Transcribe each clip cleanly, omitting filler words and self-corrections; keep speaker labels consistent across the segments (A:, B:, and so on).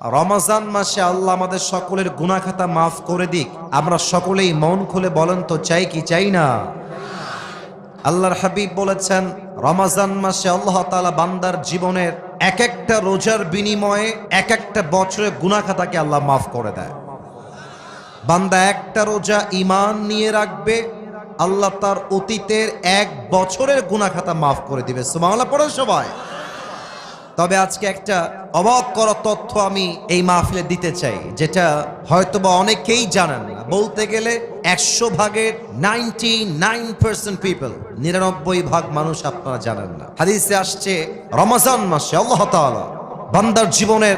A: রমজান মাসে আল্লাহ আমাদের সকলের গুনাহ খাতা মাফ করে দিক। আমরা সকলেই মন খুলে বলেন তো চাই কি চাই না? আল্লাহর হাবিব বলেছেন রমজান মাসে আল্লাহ তাআলা বান্দার জীবনের এক একটা রোজার বিনিময়ে এক একটা বছরের গুনাহ খাতাকে আল্লাহ মাফ করে দেয়। বান্দা একটা রোজা ঈমান নিয়ে রাখবে, আল্লাহ তার অতীতের এক বছরের গুনাহ খাতা মাফ করে দিবে। সুবহানাল্লাহ পড়েন সবাই। তবে আজকে একটা অবাক করা তথ্য আমি এই মাহফিলে দিতে চাই, যেটা হয়তোবা অনেকেই জানেন না। বলতে গেলে 100 ভাগের 99% পিপল, 99 ভাগ মানুষ আপনারা জানেন না। হাদিসে আসছে রমজান মাসে আল্লাহ তাআলা বান্দার জীবনের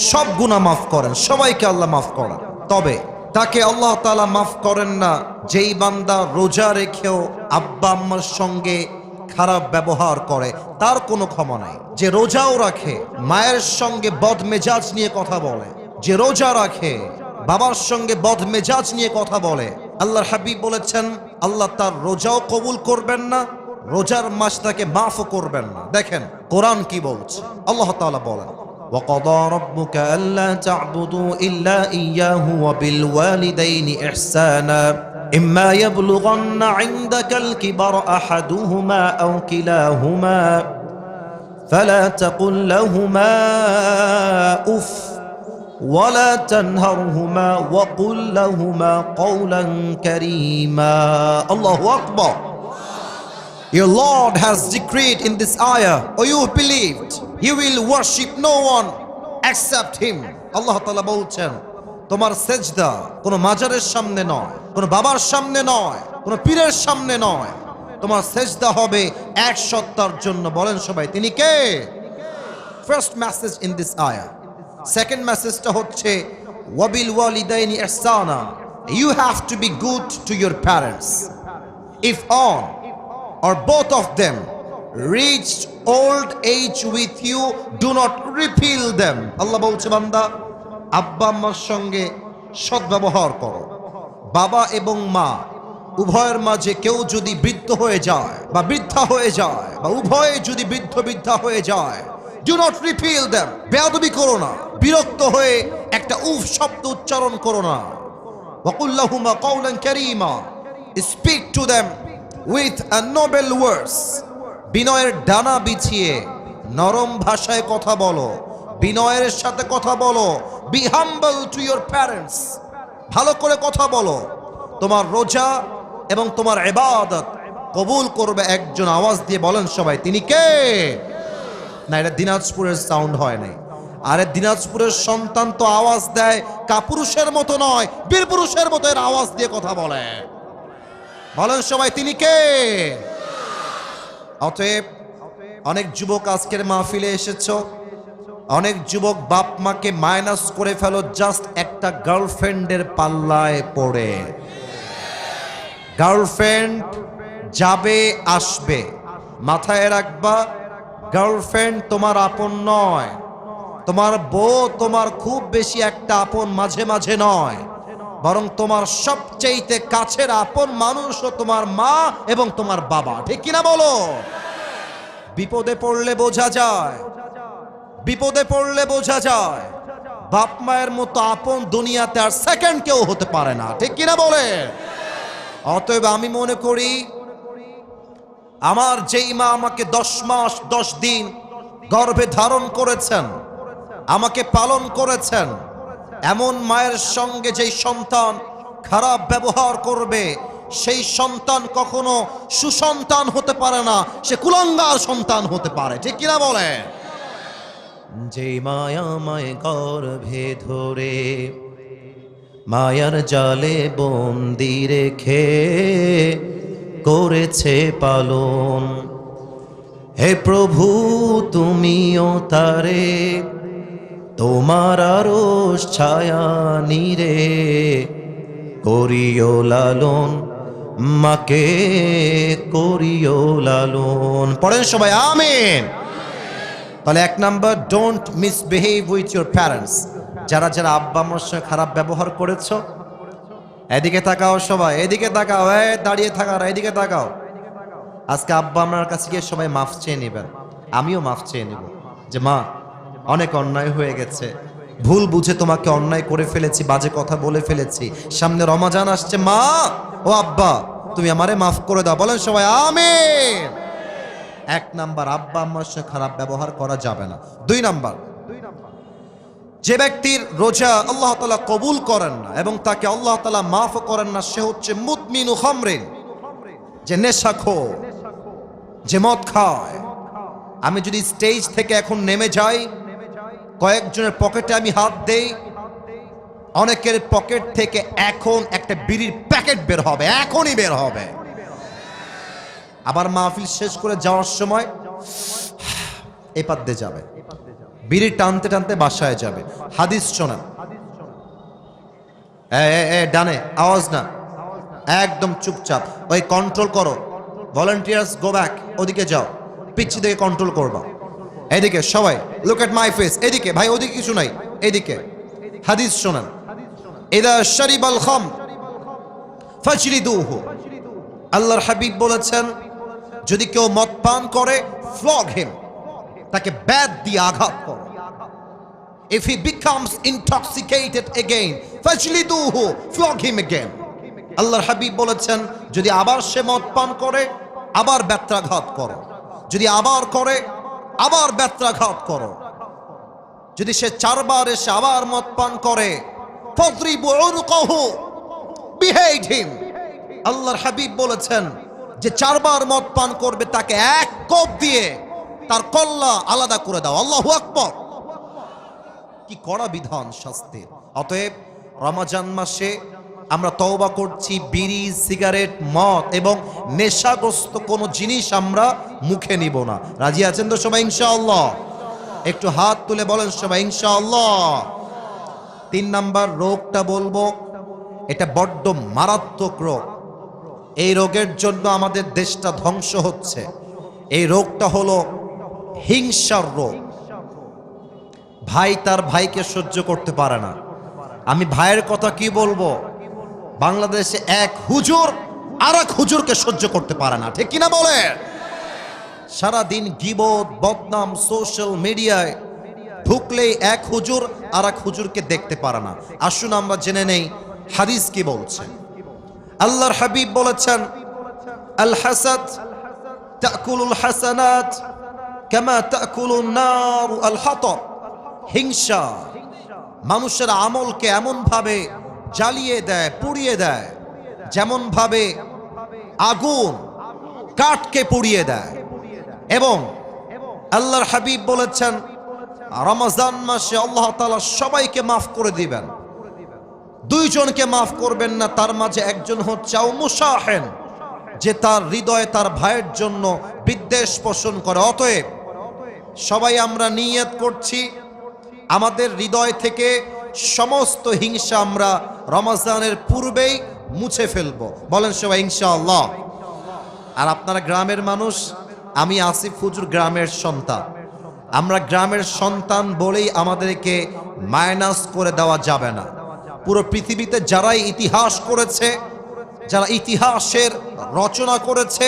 A: সব গুনাহ মাফ করেন, সবাইকে আল্লাহ মাফ করেন। তবে তাকে আল্লাহ তাআলা মাফ করেন না যেই বান্দা রোজা রেখেও আব্বা আম্মার সঙ্গে খারাপ ব্যবহার করে, তার কোনো ক্ষমা নাই। যে রোজাও রাখে মায়ের সঙ্গে বদমেজাজ নিয়ে কথা বলে, যে রোজা রাখে বাবার সঙ্গে বদমেজাজ নিয়ে কথা বলে, আল্লাহর হাবিব বলেছেন আল্লাহ তার রোজাও কবুল করবেন না, রোজার মাস তাকে মাফও করবেন না। দেখেন কোরআন কি বলছে। আল্লাহ তাআলা বলেন وَقَضَى رَبُّكَ أَلَّا تَعْبُدُوا إِلَّا إِيَّاهُ وَبِالْوَالِدَيْنِ إِحْسَانًا إِمَّا يَبْلُغَنَّ عِندَكَ الْكِبَرَ أَحَدُهُمَا أَوْ كِلَاهُمَا فَلَا تَقُل لَّهُمَا أُفٍّ وَلَا تَنْهَرْهُمَا وَقُل لَّهُمَا قَوْلًا كَرِيمًا الله أكبر. Your Lord has decreed in this ayah, O you believed, you will worship no one except Him. Allah Ta'ala বলছেন তোমার সেজদা কোনো মাজারের সামনে নয়, কোনো বাবার সামনে নয়, কোনো পীরের সামনে নয়। তোমার সেজদা হবে এক সত্তার জন্য। বলেন সবাই তিনি কে? ফার্স্ট মেসেজ ইন দিস আয়াহ। সেকেন্ড মেসেজটা হচ্ছে ওয়াবিল ওয়ালিদাইনি ইহসানা, you have to be good to your parents. If on or both of them reached old age with you, do not repel them. আল্লাহ বলছে বান্দা আব্বা আম্মার সঙ্গে সদ্ব্যবহার করো। বাবা এবং মা উভয়ের মাঝে কেউ যদি বৃদ্ধ হয়ে যায় বা বৃদ্ধা হয়ে যায়, বা উভয়ে যদি বৃদ্ধা হয়ে যায়, do not repel them. বেয়াদবি করো না, বিরক্ত হয়ে একটা উফ শব্দ উচ্চারণ করো না। وَقُلْ لَهُمَا قَوْلًا كَرِيمًا. Speak to them with a noble words. বিনয়ের ডানা বিছিয়ে নরম ভাষায় কথা বলো, বিনয়ের সাথে কথা বলো। Be humble to your parents. ভালো করে কথা বলো। তোমার রোজা এবং তোমার ইবাদত কবুল করবে একজন। আওয়াজ দিয়ে বলেন সবাই তিনি কে? না, এটা দিনাজপুরের সাউন্ড হয় নাই। আরে দিনাজপুরের সন্তান তো আওয়াজ দেয় কাপুরুষের মতো নয়, বীর পুরুষের মতো এর আওয়াজ দিয়ে কথা বলে। বলেন সবাই তিনি কে? অতএব অনেক যুবক আজকের মাহফিলে এসেছো, অনেক যুবক বাপ মাকে মাইনাস করে ফেলো জাস্ট একটা গার্লফ্রেন্ডের পাল্লায় পড়ে। গার্লফ্রেন্ড যাবে আসবে, মাথায় রাখবা গার্লফ্রেন্ড তোমার আপন নয়। তোমার বউ তোমার খুব বেশি একটা আপন মাঝে মাঝে নয়, বরং তোমার সবচেয়ে কাছের আপন মানুষও তোমার মা এবং তোমার বাবা। ঠিক কিনা বলো? বিপদে পড়লে বোঝা যায়, বিপদে পড়লে বোঝা যায় বাপ মায়ের মতো আপন দুনিয়াতে আর সেকেন্ড কেউ হতে পারে না। ঠিক কিনা বলে? অতএব আমি মনে করি আমার যেই মা আমাকে 10 মাস 10 দিন গর্ভে ধারণ করেছেন, আমাকে পালন করেছেন, এমন মায়ের সঙ্গে যেই সন্তান খারাপ ব্যবহার করবে সেই সন্তান কখনো সুসন্তান হতে পারে না, সে কুলাঙ্গার সন্তান হতে পারে। ঠিক কিনা বলে? যে মায়া মায় গর্ভে ধরে মায়ার জালে বন্দি রেখে করেছে পালন, হে প্রভু তুমিও তারে তোমার আরশ ছায়া নিরে করিও লালন, মাকে করিও লালন। পড়েন সবাই আমিন। তাহলে 1 number, don't misbehave with your parents. যারা যারা আব্বা আম্মার সঙ্গে খারাপ ব্যবহার করেছো, এদিকে তাকাও সবাই, এদিকে তাকাও, দাঁড়িয়ে থাকার এদিকে তাকাও। আজকে আব্বা আম্মার কাছে গিয়ে সবাই মাফ চেয়ে নেবেন, আমিও মাফ চেয়ে নেব যে মা অনেক অন্যায় হয়ে গেছে, ভুল বুঝে তোমাকে অন্যায় করে ফেলেছি, বাজে কথা বলে ফেলেছি, সামনে রমাজান আসছে, মা ও আব্বা তুমি আমারে মাফ করে দাও। বলেন সবাই আমিন। এক নাম্বার, আব্বা আম্মার সাথে খারাপ ব্যবহার করা যাবে না। দুই নাম্বার, যে ব্যক্তির রোজা আল্লাহ তাআলা কবুল করেন না এবং তাকে আল্লাহ তাআলা মাফ করেন না, সে হচ্ছে মুদমিনু খামরিন, যে নেশাখোর, যে মদ খায়। আমি যদি স্টেজ থেকে এখন নেমে যাই, কয়েকজনের পকেটে আমি হাত দেই, অনেকের পকেট থেকে এখন একটা বিড়ির প্যাকেট বের হবে, এখনই বের হবে। আবার মাহফিল শেষ করে যাওয়ার সময় এপাত দিয়ে যাবে, বিড়ি টানতে টানতে বাসায় যাবে। হাদিস শোনেন, ডানে আওয়াজ না, একদম চুপচাপ, ওই কন্ট্রোল করো। ভলান্টিয়ার্স গো ব্যাক, ওদিকে যাও, পিচ্ছি থেকে কন্ট্রোল করবা। এদিকে সবাই লুক এট মাই ফেস, এদিকে ভাই, ওদিকে কিছু নাই, এদিকে। হাদিস শোনেন, ইদা শারিবাল খামর ফাজলিদুহু, আল্লাহর হাবিব বলেছেন যদি কেউ মদ পান করে ফ্লগ হিম, তাকে ব্যাট দিয়ে আঘাত করো। If he becomes intoxicated again, fajliduhu, flog him again. আল্লাহর হাবিব বলেছেন যদি আবার সে মদ পান করে আবার ব্যত্রাঘাত করো, যদি আবার করে আবার ব্যত্রাঘাত করো, যদি সে চারবার এসে আবার মদ পান করে ফadribu উনকাহু, behead him. আল্লাহর হাবিব বলেছেন যে চারবার মদ পান করবে তাকে এক কোপ দিয়ে তার কল্লা আলাদা করে দাও। আল্লাহু আকবার, কি কড়া বিধান শাস্তির। অতএব রমজান মাসে আমরা তওবা করছি, বিড়ি, সিগারেট, মদ এবং নেশাগ্রস্ত কোনো জিনিস আমরা মুখে নিব না। রাজি আছেন তো সবাই ইনশাআল্লাহ? একটু হাত তুলে বলেন সবাই ইনশাআল্লাহ। 3 নাম্বার রোগটা বলবো, এটা বড্ড মারাত্মক রোগ। এই রোগের জন্য আমাদের দেশটা ধ্বংস হচ্ছে। এই রোগটা হলো হিংসার রোগ। ভাই তার ভাইকে সহ্য করতে পারে না। আমি ভাইয়ের কথা কি বলবো, বাংলাদেশে এক হুজুর আর এক হুজুরকে সহ্য করতে পারে না, ঠিক কিনা বলে? সারাদিন গীবত, বদনাম, সোশ্যাল মিডিয়ায় ঢুকলেই এক হুজুর আর এক হুজুরকে দেখতে পারে না। আসুন আমরা জেনে নেই হাদিস কি বলছে। আল্লাহর হাবিব বলেছেন আল হাসাদ তাকুলুল হাসানাত কামা তাকুলুন নার আল হাতাব। হিংসা মানুষের আমলকে এমন ভাবে জ্বালিয়ে দেয়, পুড়িয়ে দেয়, যেমন ভাবে আগুন কাঠকে পুড়িয়ে দেয়। এবং আল্লাহর হাবিব বলেছেন রমজান মাসে আল্লাহ তাআলা সবাইকে মাফ করে দিবেন, 2 জনকে মাফ করবেন না। তার মাঝে একজন হচ্ছে মুসাহেন, যে তার হৃদয়ে তার ভাইয়ের জন্য বিদ্বেষ পোষণ করে। অতএব সবাই আমরা নিয়ত করছি আমাদের হৃদয় থেকে সমস্ত হিংসা আমরা রমজানের পূর্বেই মুছে ফেলবো। বলেন সবাই ইনশাআল্লাহ। আর আপনারা গ্রামের মানুষ, আমি আসিফ হুজুর গ্রামের সন্তান। আমরা গ্রামের সন্তান বলেই আমাদেরকে মাইনাস করে দেওয়া যাবে না। পুরো পৃথিবীতে যারাই ইতিহাস করেছে, যারা ইতিহাসের রচনা করেছে,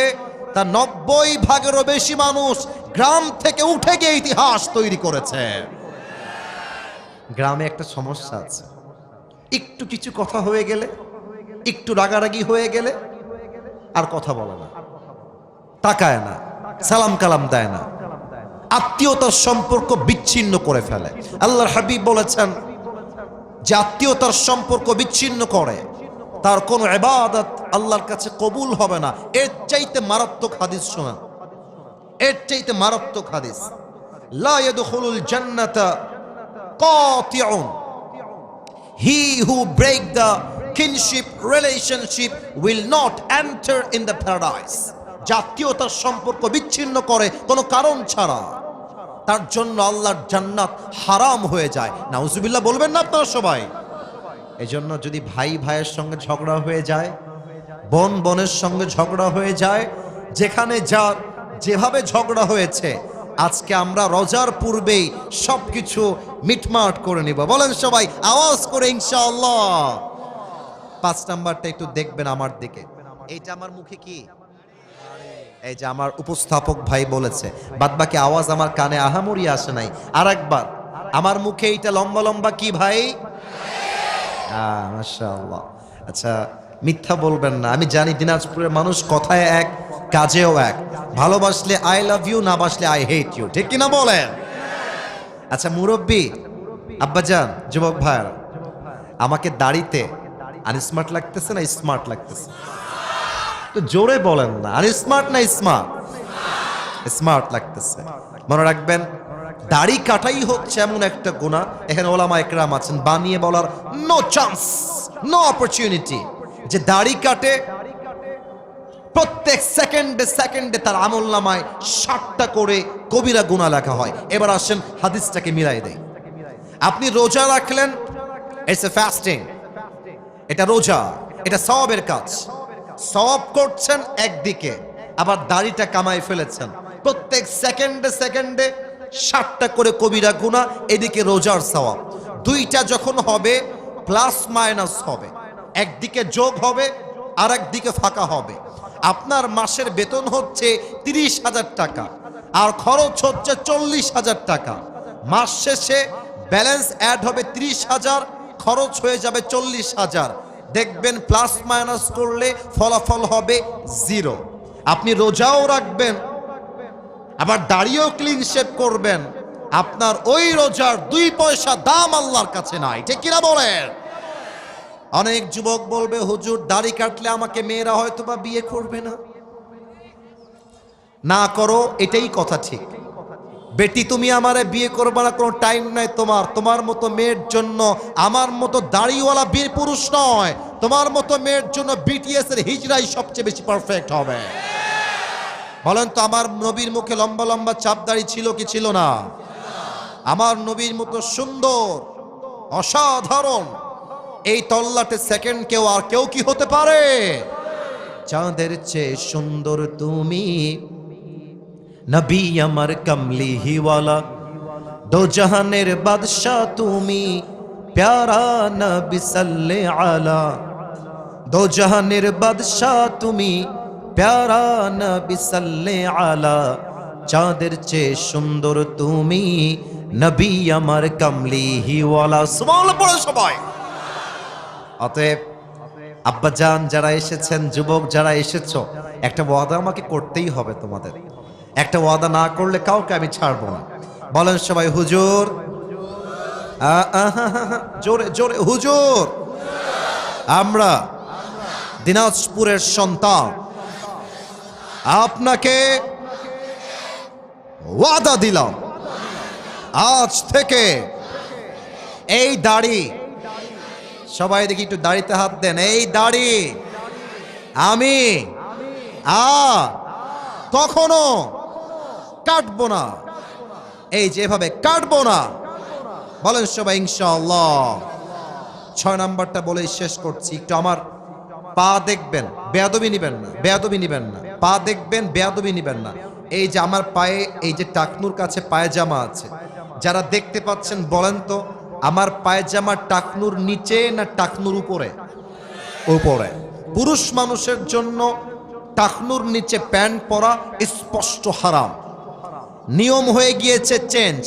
A: তার 90 ভাগেরও বেশি মানুষ গ্রাম থেকে উঠে গিয়ে ইতিহাস তৈরি করেছে। গ্রামে একটা সমস্যা আছে, একটু কিছু কথা হয়ে গেলে, একটু রাগারাগি হয়ে গেলে আর কথা বলে না, তাকায় না, সালাম কালাম দেয় না, আত্মীয়তার সম্পর্ক বিচ্ছিন্ন করে ফেলে। আল্লাহর হাবিব বলেছেন যে আত্মীয়তার সম্পর্ক বিচ্ছিন্ন করে তার কোনো ইবাদত আল্লাহর কাছে কবুল হবে না। এর চাইতে মারাত্মক হাদিস শোনেন, এর চাইতে মারাত্মক হাদিস, লা ইয়াদখুলুল জান্নাতা কাতিউন, he who break the kinship relationship will not enter in the paradise. জাতীয়তার সম্পর্ক বিচ্ছিন্ন করে কোনো কারণ ছাড়া, তার জন্য আল্লাহর জান্নাত হারাম হয়ে যায়। নাউজুবিল্লাহ বলবেন না আপনারা সবাই? এই জন্য যদি ভাই ভাইয়ের সঙ্গে ঝগড়া হয়ে যায়, বোন বোনের সঙ্গে ঝগড়া হয়ে যায়, যেখানে যার যেভাবে ঝগড়া হয়েছে, আজকে আমরা রোজার পূর্বেই সবকিছু মিটমাট করে নিব। বলেন সবাই আওয়াজ করে ইনশাআল্লাহ। 5 নাম্বারটা একটু দেখবেন আমার দিকে। এইটা আমার মুখে কি, এই যে আমার উপস্থাপক ভাই বলেছে, বাদ বাকি আওয়াজ আমার কানে আহামরি আসে নাই। আরেকবার আমার মুখে এইটা লম্বা লম্বা কি ভাই? মাশাআল্লাহ। আচ্ছা, মিথ্যা বলবেন না। আমি জানি দিনাজপুরের মানুষ কথায় এক, কাজেও এক। ভালোবাসলে আই লাভ ইউ, না বাসলে আই হেট ইউ, ঠিক কিনা বলেন? আচ্ছা মুরব্বী, আব্বাজান, যুবক ভাইরা, আমাকে দাড়িতে আনস্মার্ট লাগতেছে না স্মার্ট লাগতেছে? তো জোরে বলেন না, আনস্মার্ট না স্মার্ট? স্মার্ট লাগতেছে। মনে রাখবেন, দাড়ি কাটাই হচ্ছে এমন একটা গুনাহ, এখানে ওলামা একরাম আছেন, বানিয়ে বলার নো চান্স, নো অপরচুনিটি, যে দাড়ি কাটে প্রত্যেক সেকেন্ডে সেকেন্ডে তার আমলনামায় 60টা করে কবিরা গুনাহ লেখা হয়। এবার আসেন হাদিসটাকে মিলাই দেই। আপনি রোজা রাখলেন, ইটস এ ফাস্টিং, এটা রোজা, এটা সওয়াবের কাজ, সওয়াব করছেন একদিকে, আবার দাড়িটা কামাই ফেলেছেন, প্রত্যেক সেকেন্ডে সেকেন্ডে 60টা করে কবিরা গুনাহ, এদিকে রোজার সওয়াব। দুইটা যখন হবে প্লাস মাইনাস হবে, একদিকে যোগ হবে আর একদিকে ফাঁকা হবে। আপনার মাসের বেতন হচ্ছে 30,000 টাকা আর খরচ হচ্ছে 40,000 টাকা। মাস শেষে ব্যালেন্স অ্যাড হবে 30,000, খরচ হয়ে যাবে 40,000। দেখবেন প্লাস মাইনাস করলে ফলাফল হবে 0। আপনি রোজাও রাখবেন, আবার দাড়িও ক্লিন শেভ করবেন, আপনার ওই রোজার 2 পয়সা দাম আল্লাহর কাছে নাই, ঠিক কিনা বলেন? অনেক যুবক বলবে, হুজুর দাড়ি কাটলে আমাকে মেয়েরা হয়তো বা বিয়ে করবে না। না করো, এটাই কথা ঠিক। বেটি, তুমি আমারে বিয়ে করবে না, কোনো টাইম নাই তোমার। তোমার মতো মেয়ের জন্য আমার মতো দাড়িওয়ালা বীর পুরুষ নয়, তোমার মতো মেয়ের জন্য বিটিএস এর হিজড়াই সবচেয়ে বেশি পারফেক্ট হবে। বলেন তো, আমার নবীর মুখে লম্বা লম্বা চাপ দাড়ি ছিল কি ছিল না? আমার নবীর মতো সুন্দর, অসাধারণ এই তল্লাটে সেকেন্ড কেউ আর কেউ কি হতে পারে? চাঁদের চেয়ে সুন্দর তুমি, নবী আমার কমলি হিওয়ালা, দো জাহানের বাদশা তুমি, প্যারা নবী সাল্লে আলা। দো জাহানের বাদশা তুমি, প্যারা নবী সাল্লে আলা। চাঁদের চেয়ে সুন্দর তুমি, নবী আমার কমলি হিওয়ালা। সুবহানাল্লাহ পড়ো সবাই। অতএব আব্বাজান যারা এসেছেন, যুবক যারা এসেছো, একটা ওয়াদা আমাকে করতেই হবে তোমাদের। একটা ওয়াদা না করলে কাউকে আমি ছাড়বো না। বলেন সবাই হুজুর, জোরে জোরে হুজুর। আমরা দিনাজপুরের সন্তান, আপনাকে ওয়াদা দিলাম, আজ থেকে এই দাড়ি, সবাই দেখি একটু দাড়িতে হাত দেন, এই দাড়ি আমি কখনো কাটবো না, এই যেভাবে কাটবো না। বলেন সবাই ইনশাআল্লাহ। 6 নাম্বারটা বলে শেষ করছি। একটু আমার পা দেখবেন, বেয়াদবি নিবেন না, বেয়াদবি নিবেন না। পা দেখবেন, বেয়াদবি নিবেন না। এই যে আমার পায়ে এই যে টাকনুর কাছে পায়জামা আছে, যারা দেখতে পাচ্ছেন বলেন তো, আমার পায়জামা টাকনুর নিচে না টাকনুর উপরে? উপরে। পুরুষ মানুষের জন্য টাকনুর নিচে প্যান্ট পরা স্পষ্ট হারাম, নিয়ম হয়ে গিয়েছে চেঞ্জ।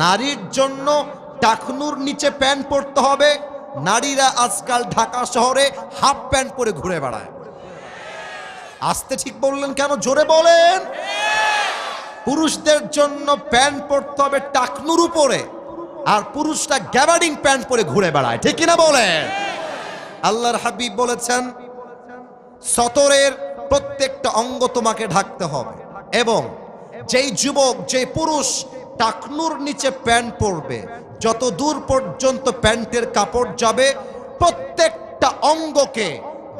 A: নারীর জন্য টাকনুর নিচে প্যান্ট পরতে হবে। নারীরা আজকাল ঢাকা শহরে হাফ প্যান্ট পরে ঘুরে বেড়ায়। আস্তে ঠিক বললেন কেন? জোরে বলেন। পুরুষদের জন্য প্যান্ট পরতে হবে টাকনুর উপরে, আর পুরুষরা গ্যাবার্ডিং প্যান্ট পরে ঘুরে বেড়ায়, ঠিক কিনা বলেন? আল্লাহর হাবিব বলেছেন, সতরের প্রত্যেকটা অঙ্গ তোমাকে ঢাকতে হবে, এবং যেই যুবক, যে পুরুষ টাকনুর নিচে প্যান্ট পরবে, যত দূর পর্যন্ত প্যান্টের কাপড় যাবে, প্রত্যেকটা অঙ্গকে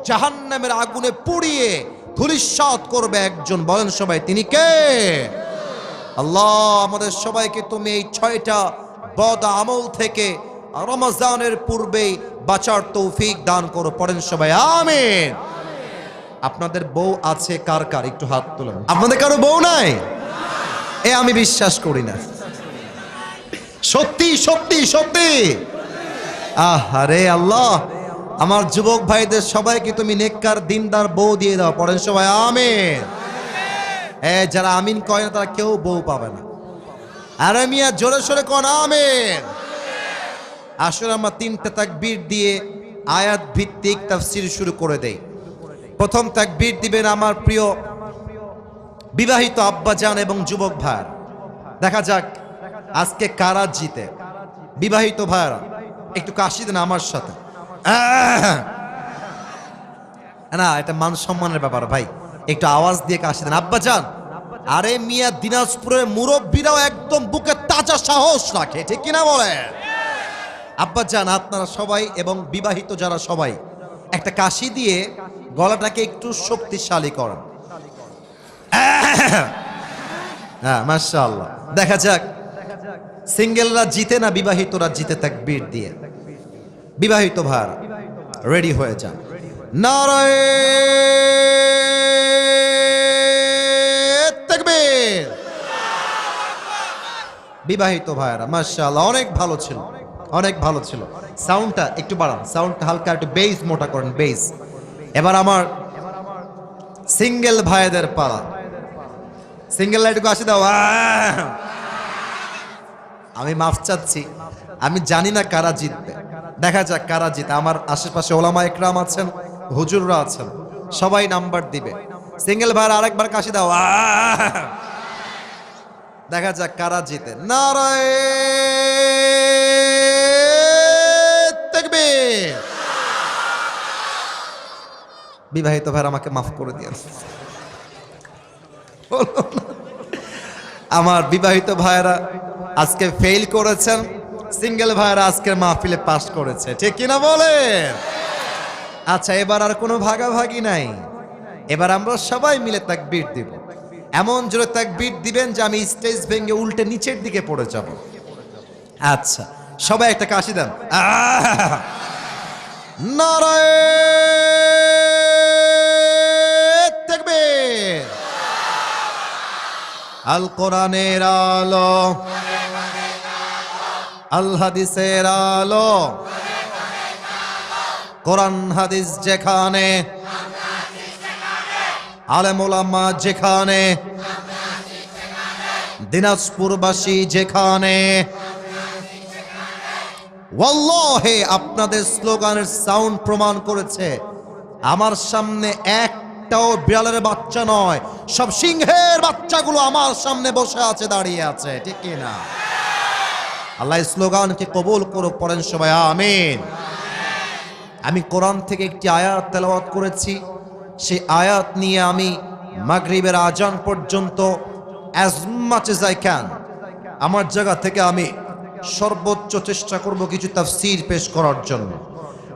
A: জাহান্নামের আগুনে পুড়িয়ে ধূলিসাৎ করবে একজন। বলেন সবাই, তিনি কে? আল্লাহ আমাদের সবাইকে তুমি এই 6টা বদ আমল থেকে রমজানের পূর্বেই বাঁচার তৌফিক দান করো। পড়েন সবাই আমিন। আপনাদের বউ আছে কার কার? একটু হাত তুলেন। আপনাদের কারো বউ নাই? আমি বিশ্বাস করি না। সত্যি সত্যি সত্যি। আহারে আল্লাহ, আমার যুবক ভাইদের সবাইকে তুমি নেককার দিনদার বউ দিয়ে দাও। পড়েন সবাই আমিন। যারা আমিন কয় না তারা কেউ বউ পাবে না। আরে মিয়া জোরে সোরে কোন আমিন। আসলে আমরা তিনটা তাকবীর দিয়ে আয়াত ভিত্তিক তাফসীর শুরু করে দেই। প্রথম তাকবীর দিবেন আমার প্রিয় বিবাহিত আব্বাজান এবং যুবক ভাইরা। দেখা যাক আজকে কারা জিতে। বিবাহিত ভাইরা একটু কাশি দেন আমার সাথে। না, এটা মান সম্মানের ব্যাপার ভাই, একটু আওয়াজ দিয়ে কাশি দেন আব্বাজান। আরে মিয়া দিনাজপুরের মুরব্বীরাও একদম বুকে তাজা সাহস রাখে, ঠিক কিনা বলে? আব্বাজান আপনারা সবাই এবং বিবাহিত যারা সবাই একটা কাশি দিয়ে গলাটাকে একটু শক্তিশালী করেন। হ্যাঁ মাশাআল্লাহ। দেখা যাক সিঙ্গেলরা জিতে না বিবাহিতরা জিতে তাকবীর দিয়ে। বিবাহিত ভাইরা রেডি হয়ে যান। নারায়ে তাকবীর। বিবাহিত ভাইরা মাশাআল্লাহ অনেক ভালো ছিল, অনেক ভালো ছিল। সাউন্ডটা একটু বাড়ান, সাউন্ডটা হালকা একটু বেস মোটা করেন, বেস। এবার আমার সিঙ্গেল ভাইদের পালা। সিঙ্গেল লাইটুকু আসে দাও। আমি মাফ চাচ্ছি, আমি জানি না কারা জিতবে। দেখা যাক কারা জিতে। আমার আশেপাশে ওলামা ইকরাম আছেন, হুজুররা আছেন, সবাই নাম্বার দিবে। সিঙ্গেল ভাইরা আরেকবার কাশি দাও। দেখা যাক কারা জিতে। নারায়ে তাকবীর। বিবাহিত ভাইরা আমাকে মাফ করে দিয়েন। আমার বিবাহিত ভাইরা আজকে ফেল করেছেন, সিঙ্গেল ভাইরা আজকের মাহফিলে পাস করেছে, ঠিক কিনা বলেন? আচ্ছা, এবার আর কোনো ভাগাভাগি নাই। এবার আমরা সবাই মিলে তাকবীর দিব। এমন জোরে তাকবীর দিবেন যে আমি স্টেজ ভেঙে উল্টে নিচের দিকে পড়ে যাব। আচ্ছা, সবাই একটা কাশি দেন। নারায়ে তাকবীর। আল কোরআনের আলো, আল হাদিসের আলো, কোরআন হাদিস যেখানে, আলেম ওলামা যেখানে, দিনাজপুরবাসী যেখানে, ওয়াল্লাহি আপনাদের স্লোগানের সাউন্ড প্রমাণ করেছে আমার সামনে একটাও বিড়ালের বাচ্চা নয়, সব সিংহের বাচ্চাগুলো আমার সামনে বসে আছে, দাঁড়িয়ে আছে, ঠিক কিনা? আল্লাহ স্লোগানকে কবুল করুক, পড়েন সবাই আমিন। আমি কোরআন থেকে একটি আয়াত তেলাওয়াত করেছি। সেই আয়াত নিয়ে আমি মাগরিবের আজান পর্যন্ত as much as I can আমার জায়গা থেকে আমি সর্বোচ্চ চেষ্টা করব কিছু তাফসীর পেশ করার জন্য।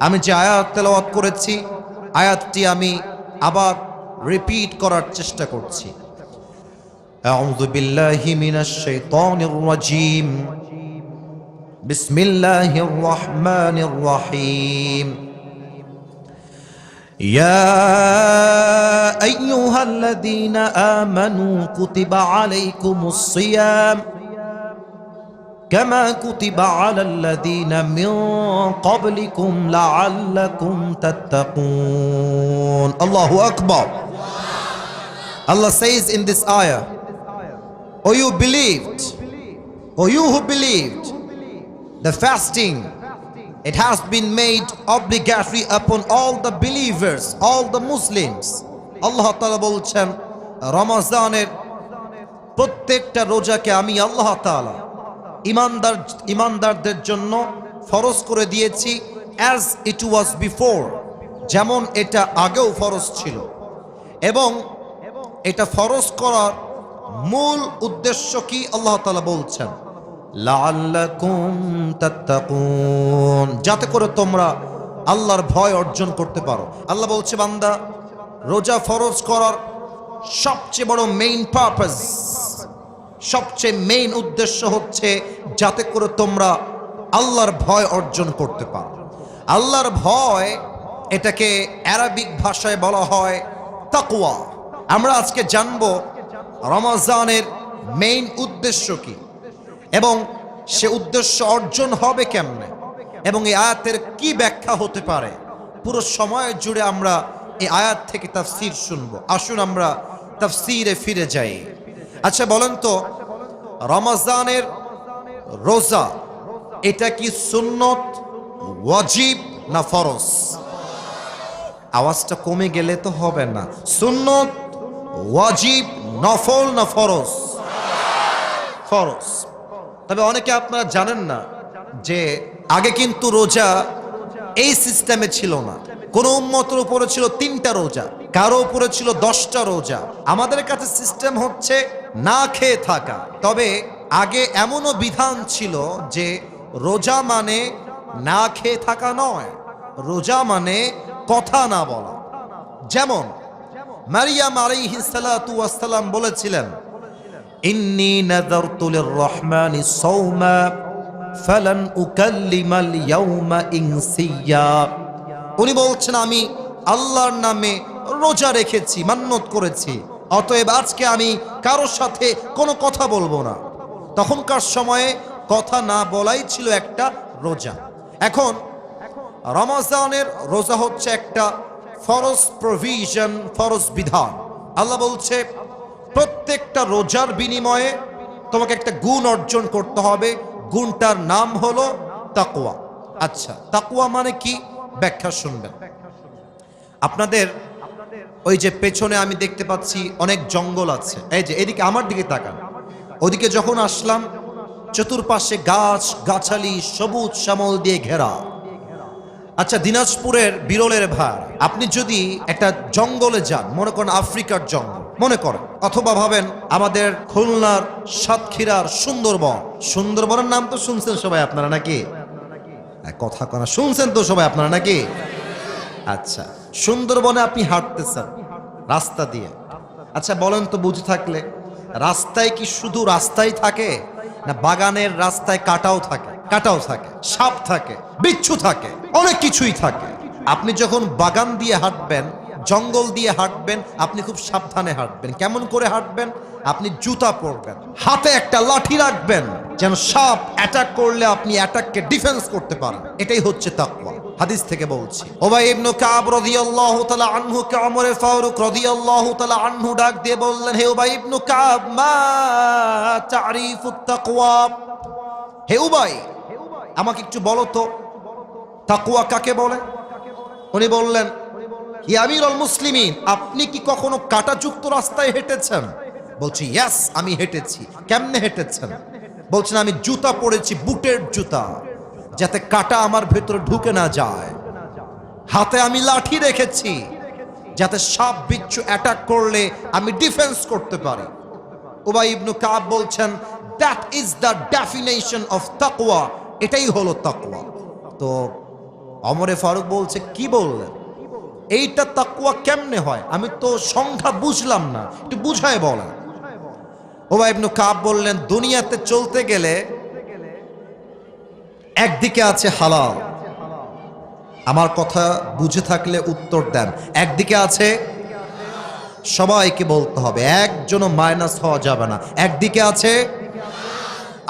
A: আমি যে আয়াত তেলাওয়াত করেছি আয়াতটি আমি আবার রিপিট করার চেষ্টা করছি। আউযু বিল্লাহি মিনাশ শাইতানির রাজীম। বিসমিল্লাহির রহমানির রহিম। يا أيها الذين آمنوا كتب عليكم الصيام كما كتب على الذين من قبلكم لعلكم تتقون. Allahu Akbar. Allah says in this ayah, O you believed, O you who believed, the fasting, it has been made obligatory upon all the believers, all the Muslims. Allah Ta'ala বলছেন রমজানের প্রত্যেকটা রোজাকে আমি আল্লাহ তাআলা ইমানদারদের জন্য ফরজ করে দিয়েছি as it was before, যেমন এটা আগেও ফরজ ছিল। এবং এটা ফরজ করার মূল উদ্দেশ্য কি আল্লাহ তাআলা বলছেন লাআল্লাকুম তাত্তাকুন, যাতে করে তোমরা আল্লাহর ভয় অর্জন করতে পারো। আল্লাহ বলছে বান্দা রোজা ফরজ করার সবচেয়ে বড় মেইন পারপাস, সবচেয়ে মেইন উদ্দেশ্য হচ্ছে যাতে করে তোমরা আল্লাহর ভয় অর্জন করতে পারো। আল্লাহর ভয় এটাকে আরবিক ভাষায় বলা হয় তাকওয়া। আমরা আজকে জানবো রমজানের মেইন উদ্দেশ্য কি এবং সে উদ্দেশ্য অর্জন হবে কেমনে এবং এই আয়াতের কি ব্যাখ্যা হতে পারে। পুরো সময় জুড়ে আমরা এই আয়াত থেকে তাফসীর শুনবো। আসুন আমরা তাফসীরে ফিরে যাই। আচ্ছা বলেন তো, রমজানের রোজা এটা কি সুন্নত, ওয়াজিব না ফরজ? আওয়াজটা কমে গেলে তো হবে না। সুন্নত, ওয়াজিব, নফল না ফরজ? ফরজ। তবে অনেকে আপনারা জানেন না যে আগে কিন্তু রোজা এই সিস্টেমে ছিল না। কোন উম্মতের উপরে ছিল 3টা রোজা, কারো উপরে ছিল 10টা রোজা। আমাদের কাছে সিস্টেম হচ্ছে না খেয়ে থাকা। তবে আগে এমনও বিধান ছিল যে রোজা মানে না খেয়ে থাকা নয়, রোজা মানে কথা না বলা। যেমন মারিয়াম আলাইহিস সালাতু ওয়াস সালাম বলেছিলেন, ইন্নী নাযারতু লির-রহমানি সাওমা ফালান উকাল্লিমাল ইয়াওমা ইনসিয়্যা। উনি বলছেন, আমি আল্লাহর নামে রোজা রেখেছি, মান্নত করেছি, অতএব আজকে আমি কারোর সাথে কোনো কথা বলবো না। তখনকার সময়ে কথা না বলাই ছিল একটা রোজা। এখন রমজানের রোজা হচ্ছে একটা ফরজ প্রভিশন, ফরজ বিধান। আল্লাহ বলছে প্রত্যেকটা রোজার বিনিময়ে তোমাকে একটা গুণ অর্জন করতে হবে, গুণটার নাম হলো তাকওয়া। আচ্ছা, তাকওয়া মানে কি? ব্যাখ্যা শুনবেন। আপনাদের ওই যে পেছনে আমি দেখতে পাচ্ছি অনেক জঙ্গল আছে, এই যে এদিকে আমার দিকে তাকান। ওদিকে যখন আসলাম, চতুর্পাশে গাছ গাছালি সবুজ শ্যামল দিয়ে ঘেরা। আচ্ছা, দিনাজপুরের বিরলের ভার, আপনি যদি একটা জঙ্গলে যান, মনে করেন আফ্রিকার জঙ্গল মনে করেন, অথবা ভাবেন আমাদের খুলনার সাতক্ষীরার সুন্দরবন। সুন্দরবনের নাম তো শুনছেন সবাই আপনারা নাকি? কথা কনা শুনছেন তো সবাই আপনারা নাকি? আচ্ছা, সুন্দরবনে আপনি হাঁটতেছেন রাস্তা দিয়ে। আচ্ছা বলেন তো, বুঝে থাকলে রাস্তায় কি শুধু রাস্তাই থাকে, না বাগানের রাস্তায় কাটাও থাকে? কাটাও থাকে, সাপ থাকে, বিচ্ছু থাকে, অনেক কিছুই থাকে। আপনি যখন বাগান দিয়ে হাঁটবেন, জঙ্গল দিয়ে হাঁটবেন, আপনি খুব সাবধানে হাঁটবেন। কেমন করে হাঁটবেন? আপনি জুতা পরবেন, হাতে একটা লাঠি রাখবেন, যেন সাপ অ্যাটাক করলে আপনি অ্যাটাককে ডিফেন্স করতে পারেন। এটাই হচ্ছে তাকওয়া। হাদিস থেকে বলছি, উবাই ইবনে কাব রাদিয়াল্লাহু তাআলা আনহু কে ওমর ফারুক রাদিয়াল্লাহু তাআলা আনহু ডাক দিয়ে বললেন, হে উবাই ইবনে কাব, মা তারিফুত তাকওয়া? হে উবাই, আমাকে একটু বলো তো তাকওয়া কাকে বলে? উনি বললেন, ইয়া আমিরুল মুসলিমিন, আপনি কি কখনো কাঁটাযুক্ত রাস্তায় হেঁটেছেন? বলছি, ইয়েস, আমি হেঁটেছি। কেমনে হেঁটেছেন? বলছেন, আমি জুতা পরেছি, বুটের জুতা, যাতে কাঁটা আমার ভেতরে ঢুকে না যায়। হাতে আমি লাঠি রেখেছি, যাতে সাপ বিচ্ছু অ্যাটাক করলে আমি ডিফেন্স করতে পারি। উবাই ইবনে কাব বলছেন, that is the definition of তাকওয়া, এটাই হলো তাকওয়া। তো ওমরে ফারুক বলছে, কি বললেন? এইটা তাকওয়া কেমনে হয়? আমি তো সংখ্যা বুঝলাম না, একটু বুঝায় বলেন। উবাই ইবনে কাব বললেন, দুনিয়াতে চলতে গেলে একদিকে আছে হালাল, আমার কথা বুঝে থাকলে উত্তর দেন, একদিকে আছে, সবাইকে বলতে হবে, একজনও মাইনাস হওয়া যাবে না, একদিকে আছে,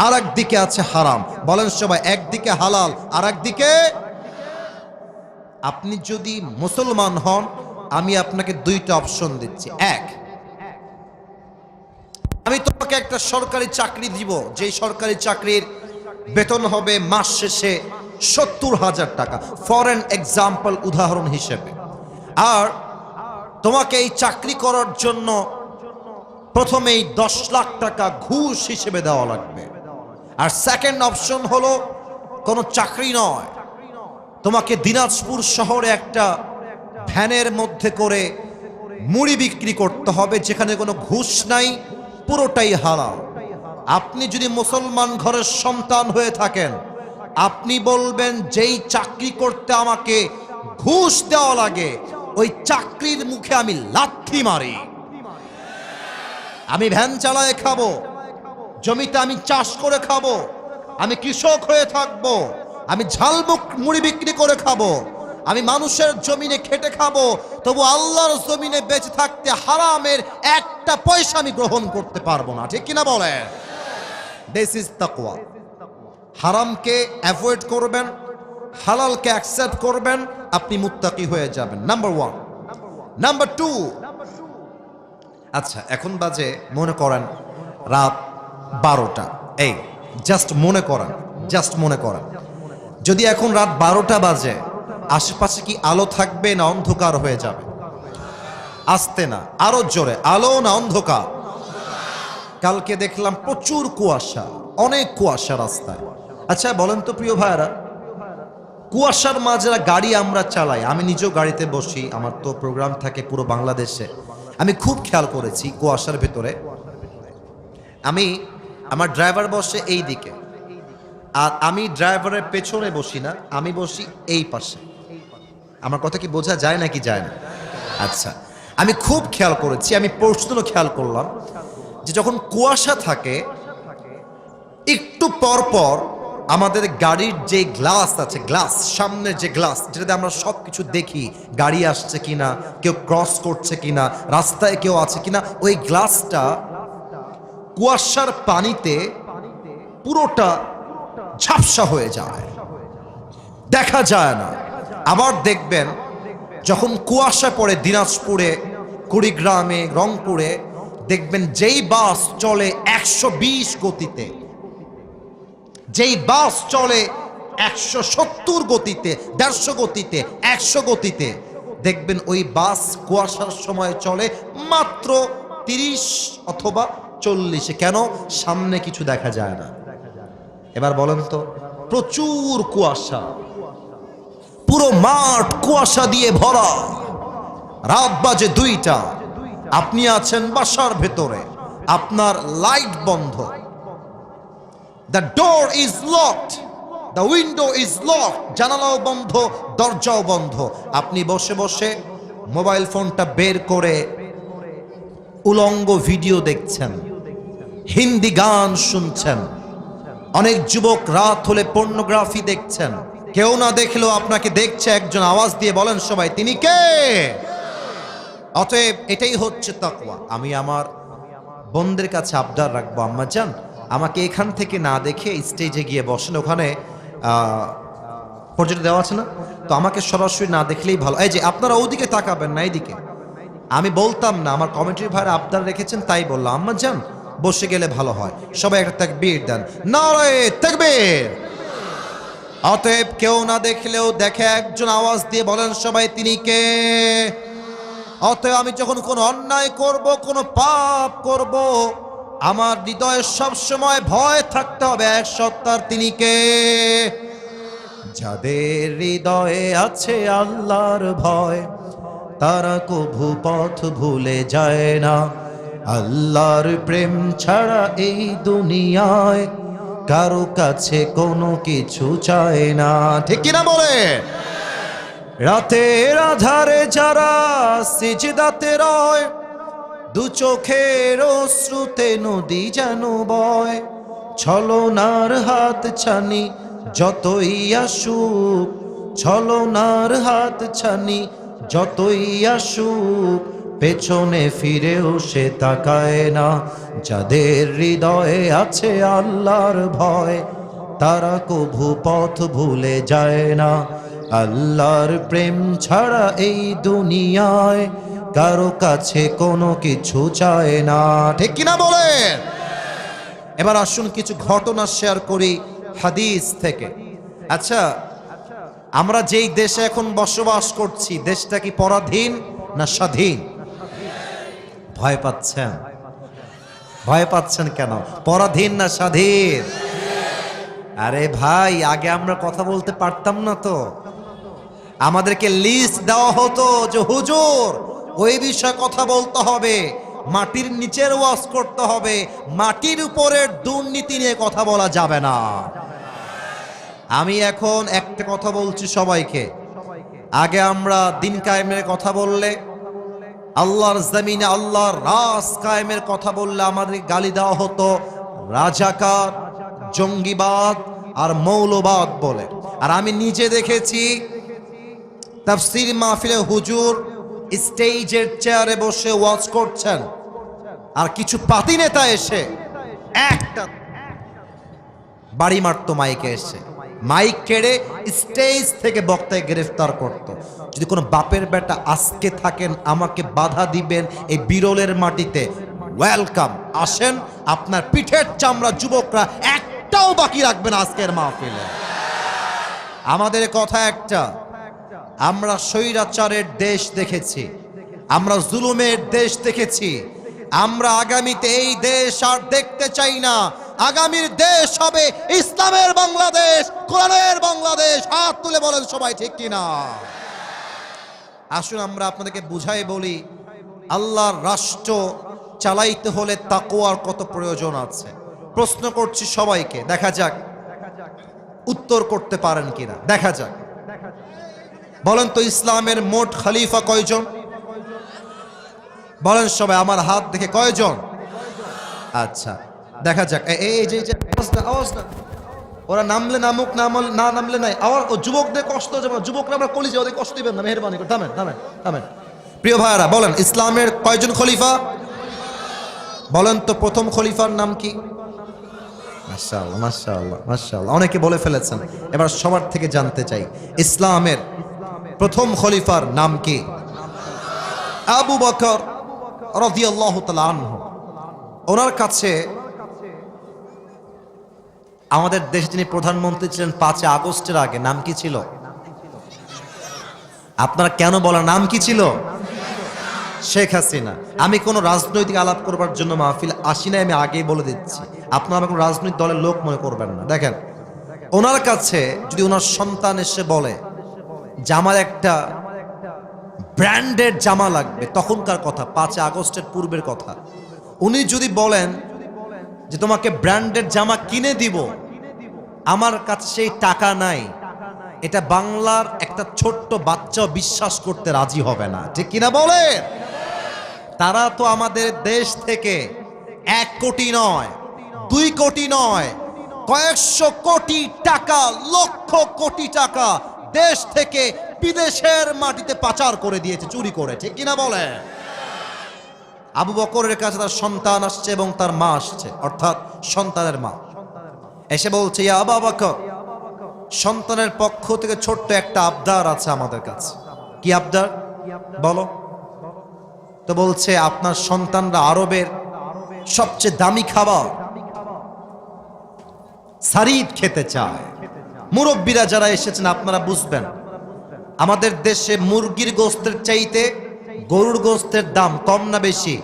A: আর একদিকে আছে হারাম। বলেন সবাই, একদিকে হালাল আর একদিকে। আপনি যদি মুসলমান হন, আমি আপনাকে 2টা অপশন দিচ্ছি। এক, আমি তোমাকে একটা সরকারি চাকরি দিব, যে সরকারি চাকরির বেতন হবে মাস শেষে 70,000 টাকা, ফর এন এক্সাম্পল, উদাহরণ হিসেবে। আর তোমাকে এই চাকরি করার জন্য প্রথমেই 10 লাখ টাকা ঘুষ হিসেবে দেওয়া লাগবে। আর সেকেন্ড অপশন হলো কোনো চাকরি নয়, তোমাকে দিনাজপুর শহরে একটা ভ্যানের মধ্যে করে মুড়ি বিক্রি করতে হবে, যেখানে কোনো ঘুষ নাই, পুরোটাই হালাল। আপনি যদি মুসলমান ঘরের সন্তান হয়ে থাকেন, আপনি বলবেন, যেই চাকরি করতে আমাকে ঘুষ দেওয়া লাগে, ওই চাকরির মুখে আমি লাথি মারি। আমি ভ্যান চালায় খাবো, জমিতে আমি চাষ করে খাবো, আমি কৃষক হয়ে থাকবো, আমি ঝালমুখ মুড়ি বিক্রি করে খাবো, আমি মানুষের জমিনে খেটে খাবো, তবু আল্লাহর জমিনে বেঁচে থাকতে হারামের একটা পয়সা আমি গ্রহণ করতে পারবো না। ঠিক কিনা বলেন? দিস ইজ তাকওয়া। হারামকে অ্যাভয়েড করবেন, হালালকে অ্যাকসেপ্ট করবেন, আপনি মুত্তাকি হয়ে যাবেন। নাম্বার 1। নাম্বার 2, আচ্ছা এখন বাজে মনে করেন রাত 12টা। এই জাস্ট মনে করেন, যদি এখন রাত 12টা বাজে, আশেপাশে কি আলো থাকবে না অন্ধকার হয়ে যাবে? আসতে না, আরো জোরে, আলো না অন্ধকার? কালকে দেখলাম প্রচুর কুয়াশা, অনেক কুয়াশা রাস্তায়। আচ্ছা বলেন তো প্রিয় ভাইরা, কুয়াশার মাঝে গাড়ি আমরা চালাই, আমি নিজেও গাড়িতে বসি, আমার তো প্রোগ্রাম থাকে পুরো বাংলাদেশে। আমি খুব খেয়াল করেছি কুয়াশার ভেতরে আমার ড্রাইভার বসে এই দিকে, আর আমি ড্রাইভারের পেছনে বসি না, আমি বসি এই পাশে। আমার কথা কি বোঝা যায় নাকি যায় না? আচ্ছা, আমি খুব খেয়াল করেছি, আমি প্রশ্ন খেয়াল করলাম যে যখন কুয়াশা থাকে একটু পর পর আমাদের গাড়ির যে গ্লাস আছে, গ্লাস, সামনের যে গ্লাস যেটাতে আমরা সব কিছু দেখি, গাড়ি আসছে কিনা, কেউ ক্রস করছে কিনা, রাস্তায় কেউ আছে কিনা, ওই গ্লাসটা কুয়াশার পানিতে পুরোটা ঝাপসা হয়ে যায়, দেখা যায় না। আবার দেখবেন যখন কুয়াশা পড়ে দিনাজপুরে, কুড়িগ্রামে, রংপুরে, দেখবেন যেই বাস চলে 120 গতিতে, যেই বাস চলে 170 গতিতে, 150 গতিতে, 100 গতিতে, দেখবেন ওই বাস কুয়াশার সময় চলে মাত্র 30 অথবা 40-এ। কেন? সামনে কিছু দেখা যায় না। এবার বলেন তো, প্রচুর কুয়াশা, পুরো মাঠ কুয়াশা দিয়ে ভরা, রাত বাজে 2টা, আপনি আছেন বাসার ভেতরে, আপনার লাইট বন্ধ, the door is locked, the window is locked, জানালাও বন্ধ, দরজাও বন্ধ। আপনি বসে বসে মোবাইল ফোনটা বের করে উলঙ্গ ভিডিও দেখছেন, হিন্দি গান শুনছেন, অনেক যুবক রাত হলে পর্নোগ্রাফি দেখছেন। কেউ না দেখলেও আপনাকে দেখছে একজন, আওয়াজ দিয়ে বলেন সবাই, তিনি কে? অতএব এটাই হচ্ছে তাকওয়া। আমি আমার বোনদের কাছে আবদার রাখবো, আম্মা জান আমাকে এখান থেকে না দেখে স্টেজে গিয়ে বসেন, ওখানে প্রজেক্ট দেওয়া আছে না, তো আমাকে সরাসরি না দেখলেই ভালো। এই যে আপনারা ওদিকে তাকাবেন না, এইদিকে। আমি বলতাম না, আমার কমেন্ট্রি ভাইরা আবদার রেখেছেন তাই বললাম, আম্মা জান বসে গেলে ভালো হয়, সবাই একটা তাকবীর দেন, নারে তাকবীর। অতএব কেউ না দেখলেও দেখে একজন আওয়াজ দিয়ে বলেন সবাই, তিনি কে? অতএব আমি যখন কোনো অন্যায় করব, কোনো পাপ করব, আমার হৃদয়ে সব সময় ভয় থাকতে হবে এক সত্তার, তিনি কে? যাদের হৃদয়ে আছে আল্লাহর ভয়, তারা কভু পথ ভুলে যায় না। আল্লাহর প্রেম ছাড়া এই দুনিয়ায় কারো কাছে কোনো কিছু চায় না, ঠিক কিনা বলে? রাতের আধারে যারা সিজদাতে রয়, দু চোখের অশ্রুতে নদী যেন বয়, ছলনার হাত ছানি যতই আসুক, ছলনার হাত ছানি যতই আসুক, পেছনে ফিরেও সে তাকায় না। যাদের হৃদয়ে আছে আল্লাহর ভয়, তারা কভু পথ ভুলে যায় না। আল্লাহর প্রেম ছাড়া এই দুনিয়ায় কারো কাছে কোনো কিছু চায় না, ঠিক কিনা বলেন? এবার আসুন কিছু ঘটনা শেয়ার করি হাদিস থেকে। আচ্ছা, আমরা যেই দেশে এখন বসবাস করছি, দেশটা কি পরাধীন না স্বাধীন? ভয় পাচ্ছেন? ভয় পাচ্ছেন কেন? পরাধীন না স্বাধীন? আরে ভাই, আগে আমরা কথা বলতে পারতাম না তো? আমাদেরকে লিস্ট দেওয়া হতো যে হুজুর ওই বিষয়ে কথা বলতে হবে, মাটির নিচের ওয়াজ করতে হবে, মাটির উপরের দুর্নীতি নিয়ে কথা বলা যাবে না। আমি এখন একটা কথা বলছি সবাইকে, আগে আমরা দিন কায়েমের কথা বললে, আল্লাহর জমিনে আল্লাহর রাজ কায়েমের কথা বললে আমাদের গালি দেওয়া হতো রাজাকার, জঙ্গিবাদ আর মৌলবাদ বলে। আর আমি নিজে দেখেছি তাফসীর মাহফিলে হুজুর স্টেজের চেয়ারে বসে ওয়াজ করছেন, আর কিছু পাতি নেতা এসে একটা বাড়ি মারতো মাইকে এসে, মাইক কেড়ে স্টেজ থেকে বক্তায় গ্রেফতার করত। যদি কোনো বাপের বেটা আজকে থাকেন আমাকে বাধা দিবেন এই বিরলের মাটিতে, ওয়েলকাম, আসেন, আপনার পিঠের চামড়া যুবকরা একটা একটাও বাকি রাখবে না আজকের মাহফিলে। আমাদের কথা একটা, আমরা স্বৈরাচারের দেশ দেখেছি, আমরা জুলুমের দেশ দেখেছি, আমরা আগামীতে এই দেশ আর দেখতে চাই না। আগামীর দেশ হবে ইসলামের বাংলাদেশ, কোরআনের বাংলাদেশ। হাত তুলে বলেন সবাই ঠিক কিনা। আসুন আমরা আপনাদেরকে বুঝাই বলি, আল্লাহর রাষ্ট্র চালাইতে হলে তাকওয়ার কত প্রয়োজন আছে। প্রশ্ন করছি সবাইকে, দেখা যাক উত্তর করতে পারেন কিনা, দেখা যাক। বলেন তো ইসলামের মোট খলিফা কয়জন? বলেন সবাই, আমার হাত দেখে কয়জন? আচ্ছা দেখা যাক। এই যে আওয়াজ না, ওরা নামলে নামুক, না নামলে নাই। আবার ও যুবকদের কষ্ট যাবে, যুবকরা আমরা কলিজে, ওদের কষ্ট দিবেন না, মেহেরবানি করে থামেন থামেন থামেন। প্রিয় ভাইরা বলেন, ইসলামের কয়জন খলিফা? বলেন তো প্রথম খলিফার নাম কি? মাশাআল্লাহ মাশাআল্লাহ মাশাআল্লাহ, অনেকে বলে ফেলেছেন। এবার সবার থেকে জানতে চাই, ইসলামের প্রথম খলিফার নাম কি? আবু বকর রাদিয়াল্লাহু তাআলা আনহু। ওনার কাছে আমাদের দেশে যিনি প্রধানমন্ত্রী ছিলেন 5 আগস্টের আগে, নাম কি ছিল? আপনারা কেন বলেন নাম কি ছিল? শেখ হাসিনা। আমি কোনো রাজনৈতিক আলাপ করবার জন্য মাহফিল আসি না, আমি আগেই বলে দিচ্ছি, আপনারা আমাকে রাজনৈতিক দলের লোক মনে করবেন না। দেখেন, ওনার কাছে যদি ওনার সন্তান এসে বলে যে আমার একটা ব্র্যান্ডেড জামা লাগবে, তখনকার কথা, 5 আগস্টের পূর্বের কথা, উনি যদি বলেন যে তোমাকে ব্র্যান্ডেড জামা কিনে দিব, আমার কাছে সেই টাকা নাই, এটা বাংলার একটা ছোট্ট বাচ্চা বিশ্বাস করতে রাজি হবে না, ঠিক কিনা বলে? তারা তো আমাদের দেশ থেকে 1 কোটি নয়, 2 কোটি নয়, কয়েকশো কোটি টাকা, লক্ষ কোটি টাকা দেশ থেকে বিদেশের মাটিতে পাচার করে দিয়েছে, চুরি করে, ঠিক কিনা বলে? আবু বকরের কাছে তার সন্তান আসছে এবং তার মা আসছে, অর্থাৎ সন্তানের মা এসে বলছে, ইয়া আবু বকর, সন্তানের পক্ষ থেকে ছোট্ট একটা আবদার আছে আমাদের কাছে। কি আবদার বলো? তো বলছে, আপনার সন্তানরা আরবের সবচেয়ে দামি খাবার সারিদ খেতে চায়। মুরব্বীরা যারা এসেছেন আপনারা বুঝবেন, আমাদের দেশে মুরগির গোস্তের চাইতে গরুর গোস্তের দাম কম না বেশি?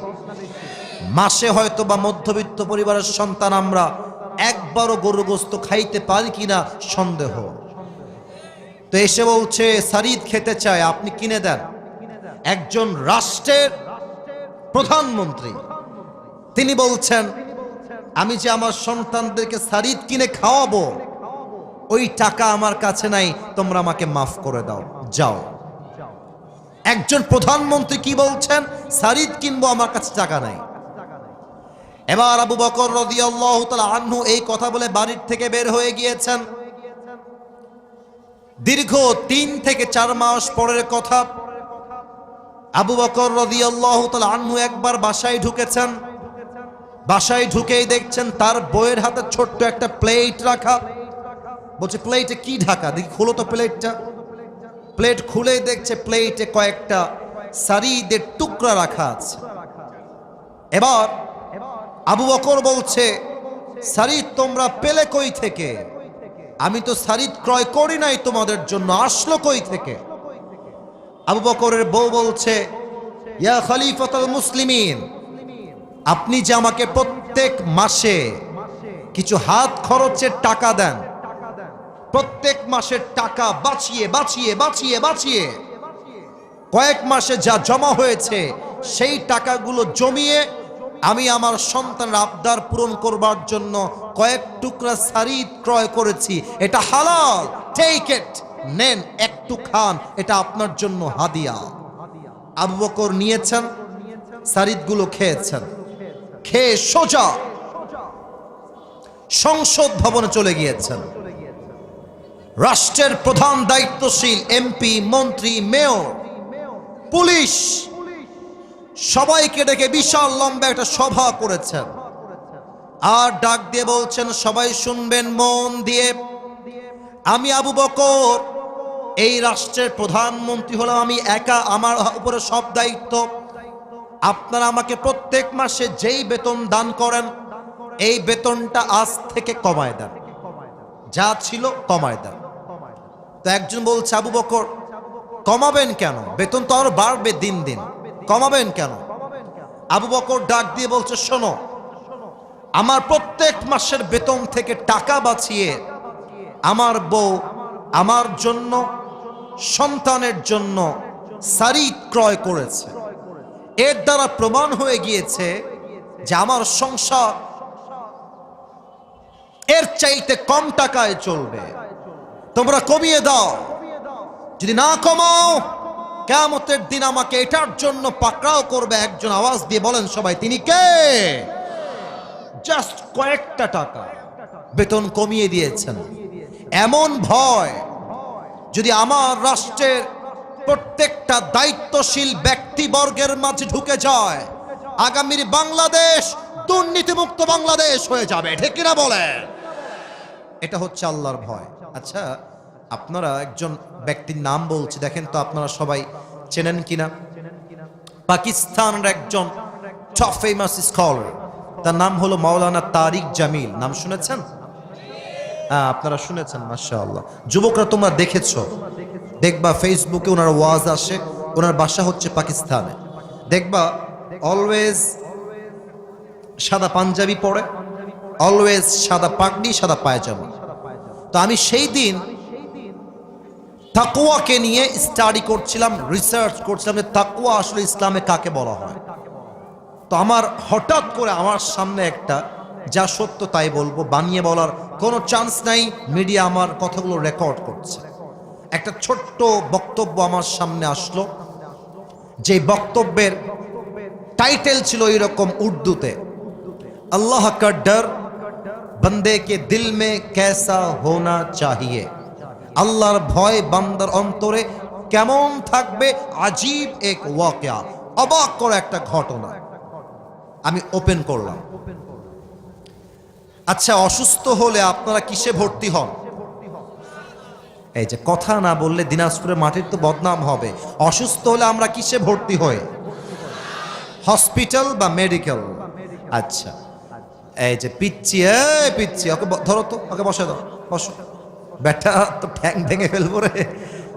A: মাসে হয়তো বা মধ্যবিত্ত পরিবারের সন্তান আমরা একবারও গরুর গোস্ত খাইতে পারি কিনা সন্দেহ। তো এসে বলছে সারিদ খেতে চায়, আপনি কিনে দেন। একজন রাষ্ট্রের প্রধানমন্ত্রী তিনি বলছেন, আমি যে আমার সন্তানদেরকে সারিদ কিনে খাওয়াবো, ওই টাকা আমার কাছে নাই, তোমরা আমাকে মাফ করে দাও, যাও। একজন প্রধানমন্ত্রী কি বলছেন? সারিদ কিনবো, আমার কাছে টাকা নাই। এবার আবু বকর রাদিয়াল্লাহু তাআলা আনহু এই কথা বলে বাড়ির থেকে বের হয়ে গিয়েছেন। দীর্ঘ 3 থেকে 4 মাস পরের কথা, আবু বকর রাদিয়াল্লাহু তাআলা আনহু একবার বাসায় ঢুকেছেন। বাসায় ঢুকেই দেখছেন তার বউয়ের হাতে ছোট্ট একটা প্লেট রাখা। বলছে, প্লেটে কি ঢাকা? দেখি খুলো তো প্লেটটা। প্লেট খুলে দেখছে প্লেটে কয়েকটা সারিদের টুকরা রাখা আছে। এবার আবু বকর বলছে, সারিদ তোমরা পেলে কই থেকে? আমি তো সারিদ ক্রয় করি নাই তোমাদের জন্য, আসলো কই থেকে? আবু বকরের বউ বলছে, ইয়া খলিফাতুল মুসলিমিন, আপনি যে আমাকে প্রত্যেক মাসে কিছু হাত খরচের টাকা দেন, প্রত্যেক মাসের টাকা বাঁচিয়ে বাঁচিয়ে বাঁচিয়ে বাঁচিয়ে কয়েক মাসে যা জমা হয়েছে, সেই টাকাগুলো জমিয়ে আমি আমার সন্তানের আবদার পূরণ করবার জন্য কয়েক টুকরা সারিদ ক্রয় করেছি, এটা হালাল, টেক ইট, নেন, একটু খান, এটা আপনার জন্য হাদিয়া। আবু বকর নিয়েছেন, সারিদগুলো খেয়েছেন, খেয়ে সোজা সংসদ ভবনে চলে গিয়েছেন। রাষ্ট্রের প্রধান দায়িত্বশীল এমপি, মন্ত্রী, মেয়র, পুলিশ সবাইকে ডেকে বিশাল লম্বা একটা সভা করেছেন। আর ডাক দিয়ে বলছেন, সবাই শুনবেন মন দিয়ে, আমি আবু বকর এই রাষ্ট্রের প্রধানমন্ত্রী হলাম, আমি একা, আমার উপরে সব দায়িত্ব। আপনারা আমাকে প্রত্যেক মাসে যেই বেতন দান করেন, এই বেতনটা আজ থেকে কমায় দেন। যা ছিল কমায় দেন। তো একজন বলছে, আবু বকর কমাবেন কেন? বেতন তো আরো বাড়বে দিন দিন, কমাবেন কেন? আবু বকর ডাক দিয়ে বলছে, শোনো, আমার প্রত্যেক মাসের বেতন থেকে টাকা বাঁচিয়ে আমার বউ আমার জন্য, সন্তানের জন্য শাড়ি ক্রয় করেছে। এর দ্বারা প্রমাণ হয়ে গিয়েছে যে আমার সংসার এর চাইতে কম টাকায় চলবে। তোমরা কমিয়ে দাও, যদি না কমাও কিয়ামতের দিন আমাকে এটার জন্য পাকড়াও করবে। একজন আওয়াজ দিয়ে বলেন সবাই, তিনি কে? জাস্ট কয়েকটা টাকা বেতন কমিয়ে দিয়েছেন। এমন ভয় যদি আমার রাষ্ট্রের প্রত্যেকটা দায়িত্বশীল ব্যক্তিবর্গের মাঝে ঢুকে যায়, আগামীর বাংলাদেশ দুর্নীতিমুক্ত বাংলাদেশ হয়ে যাবে। ঠিক কিনা বলেন? এটা হচ্ছে আল্লাহর ভয়। আচ্ছা, আপনারা একজন ব্যক্তির নাম বলছি, দেখেন তো আপনারা সবাই চেনেন কিনা। পাকিস্তানের একজন টপ ফেমাস স্কলার, তার নাম হলো মাওলানা তারিক জামিল। নাম শুনেছেন? হ্যাঁ, আপনারা শুনেছেন, মাশাআল্লাহ। যুবকরা তোমরা দেখেছো, দেখবা ফেসবুকে ওনার ওয়াজ আসে। ওনার বাসা হচ্ছে পাকিস্তানে। দেখবা অলওয়েজ সাদা পাঞ্জাবি পরে, অলওয়েজ সাদা পাগড়ি, সাদা পায়জামা। তো আমি সেই দিন তাকওয়াকে নিয়ে স্টাডি করছিলাম, রিসার্চ করছিলাম যে তাকওয়া আসলে ইসলামে কাকে বলা হয়। তো আমার হঠাৎ করে আমার সামনে একটা, যা সত্য তাই বলবো, বানিয়ে বলার কোনো চান্স নাই, মিডিয়া আমার কথাগুলো রেকর্ড করছে, একটা ছোট্ট বক্তব্য আমার সামনে আসলো। যে বক্তব্যের টাইটেল ছিল এরকম উর্দুতে, আল্লাহ কা ডর বন্দে কে দিল মে कैसा होना चाहिए। আল্লাহর ভয় বান্দার অন্তরে কেমন থাকবে, আজীব এক ওয়াকিয়া, অবাক করা একটা ঘটনা। আমি ওপেন করলাম। আচ্ছা, অসুস্থ হলে আপনারা কিসে ভর্তি হন? এই যে কথা না বললে দিনাজপুরের মাটির তো বদনাম হবে। অসুস্থ হলে আমরা কিসে ভর্তি হই? হসপিটাল বা মেডিকেল। আচ্ছা, এই যে পিচ্ছি, পিচ্ছি, ওকে ধরো তো, ওকে বসে দাও, বসো। ব্যাটা তো ঠ্যাং ভেঙে ফেলবো রে।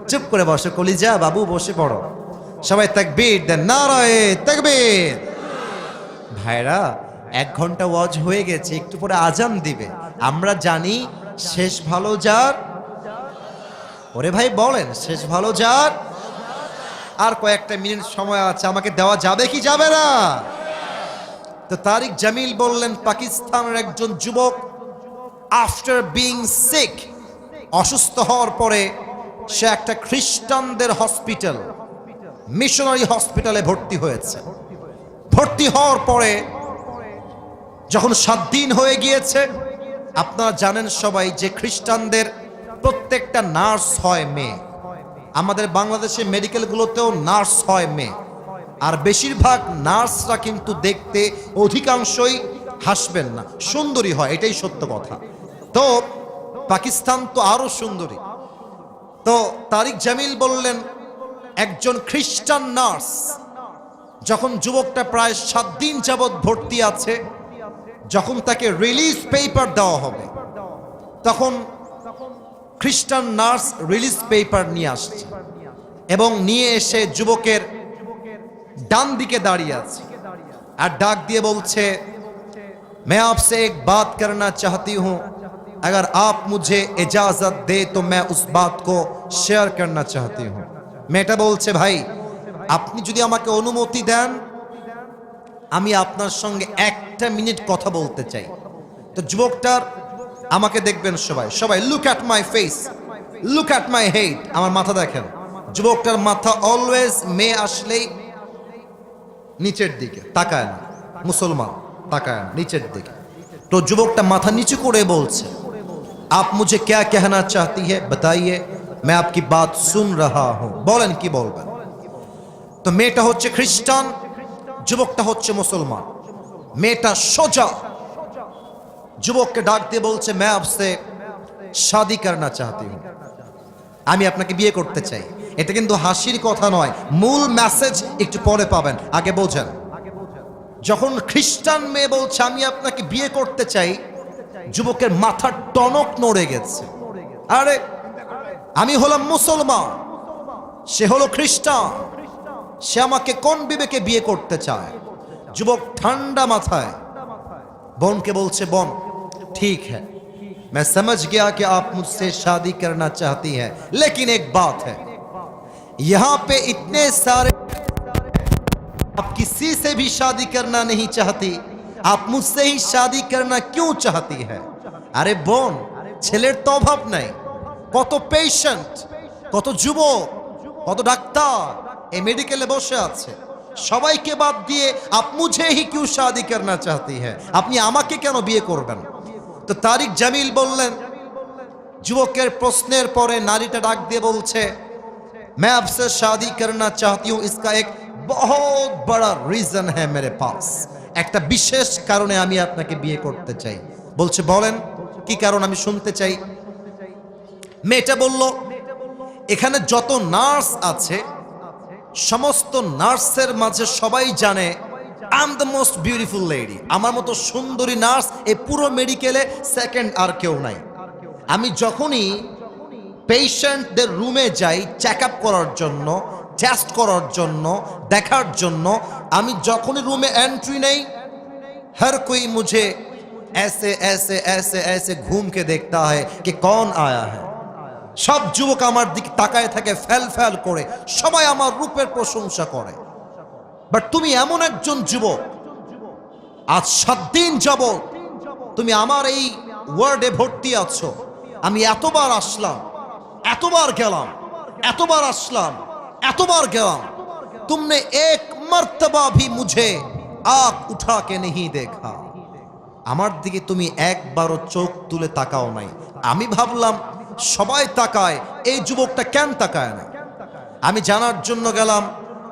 A: চুপ করে বসো কলিজা বাবু, বসে পড়ো। সবাই তাকবীর দেন, নারায়ে তাকবীর। ভাইরা, 1 ঘন্টা ওয়াজ হয়ে গেছে, একটু পরে আজান দিবে। আমরা জানি শেষ ভালো যার। ওরে ভাই বলেন, শেষ ভালো যার। আর কয়েকটা মিনিট সময় আছে, আমাকে দেওয়া যাবে কি যাবে না? তো তারিক জামিল বললেন, পাকিস্তানের একজন যুবক আফটার বিং সিক, অসুস্থ হওয়ার পরে সে একটা খ্রিস্টানদের হসপিটাল, মিশনারি হসপিটালে ভর্তি হয়েছে। ভর্তি হওয়ার পরে যখন 7 দিন হয়ে গিয়েছে, আপনারা জানেন সবাই যে খ্রিস্টানদের প্রত্যেকটা নার্স হয় মেয়ে। আমাদের বাংলাদেশে মেডিকেলগুলোতেও নার্স হয় মেয়ে। আর বেশিরভাগ নার্সরা কিন্তু দেখতে অধিকাংশই, হাসবেন না, সুন্দরী হয়, এটাই সত্য কথা। তো পাকিস্তান তো আরো সুন্দরী। তো তারিক জামিল বললেন, একজন খ্রিস্টান নার্স যখন যুবকটা প্রায় 7 দিন যাবৎ ভর্তি আছে, যখন তাকে রিলিজ পেপার দেওয়া হবে, তখন খ্রিস্টান নার্স রিলিজ পেপার নিয়ে আসছে এবং নিয়ে এসে যুবকের ডান দিকে দাঁড়িয়ে আছে আর ডাক দিয়ে বলছে, मैं आपसे एक बात करना चाहती हूं, अगर आप मुझे इजाजत दे तो मैं उस बात को शेयर करना चाहती हूं। মেয়েটা বলছে, ভাই আপনি যদি আমাকে অনুমতি দেন, আমি আপনার সঙ্গে 1 মিনিট কথা বলতে চাই। তো যুবকটার, আমাকে দেখবেন সবাই, সবাই look at my face, look at my head, আমার মাথা দেখেন। যুবকটার মাথা অলওয়েজ মেয়ে আসলেই নিচের দিকে তাকায় না, মুসলমান তাকায় না, নিচের দিকে। তো যুবকটা মাথা নিচু করে বলছে, आप मुझे क्या कहना चाहती है बताइए, मैं आपकी बात सुन रहा हूं। বলেন কি বলবেন। তো মেয়েটা হচ্ছে খ্রিস্টান, যুবকটা হচ্ছে মুসলমান। মেয়েটা সোজা যুবককে ডাক দিয়ে বলছে, मैं आपसे शादी करना चाहती हूं, আমি আপনাকে বিয়ে করতে চাই। এটা কিন্তু হাসির কথা নয়, মূল মেসেজ একটু পরে পাবেন, আগে বোঝেন। যখন খ্রিস্টান মেয়ে বলছে আমি আপনাকে বিয়ে করতে চাই, যুবকের মাথার টনক নড়ে গেছে। আরে আমি হলাম মুসলমান, সে হলো খ্রিস্টান, সে আমাকে কোন বিবেকে বিয়ে করতে চায়? যুবক ঠান্ডা মাথায় বোনকে বলছে, বোন ठीक है मैं समझ गया कि आप मुझसे शादी करना चाहती हैं, लेकिन एक बात है यहां पे इतने सारे, आप किसी से भी शादी करना नहीं चाहती, आप मुझसे ही शादी करना क्यों चाहती है? अरे বোন, ছেলের তো অভাব নাই, কত পেশেন্ট, কত যুবক, কত ডাক্তার এই মেডিকেলে বসে আছে, সবাইকে বাদ দিয়ে आप मुझे ही क्यों शादी करना चाहती है, আপনি আমাকে কেন বিয়ে করবেন? তো তারিক জামিল বললেন, যুবকের প্রশ্নের পরে নারীটা ডাক দিয়ে বলছে, मैं आपसे शादी करना चाहती हूं, इसका एक बहुत बड़ा रीजन है मेरे पास, একটা বিশেষ কারণে আমি আপনাকে বিয়ে করতে চাই। বলছে, বলেন কি কারণ, আমি শুনতে চাই। মেয়েটা বলল, এখানে যত নার্স আছে সমস্ত নার্সের মাঝে সবাই জানে I am the most beautiful lady, আমার মতো সুন্দরী নার্স এই পুরো মেডিকেলে সেকেন্ড আর কেউ নাই। আমি যখনই পেশেন্টদের রুমে যাই চেক আপ করার জন্য, টেস্ট করার জন্য, দেখার জন্য, আমি যখনই রুমে এন্ট্রি নেই हर कोई मुझे ऐसे ऐसे ऐसे ऐसे घूम के देखता है कि कौन आया है। সব যুবক আমার দিকে তাকায় থাকে ফেল ফেল করে, সবাই আমার রূপের প্রশংসা করে। বাট তুমি এমন একজন যুবক, আজ 7 দিন যাবত তুমি আমার এই ওয়ার্ডে ভর্তি আছো, আমি এতবার আসলাম, এতবার গেলাম, এতবার আসলাম, এতবার গেলাম, तुमने एक मर्तबा भी मुझे आंख उठा के नहीं देखा, আমার দিকে তুমি একবারও চোখ তুলে তাকাও নাই। আমি ভাবলাম সবাই তাকায়, এই যুবকটা কেন তাকায় না? আমি জানার জন্য গেলাম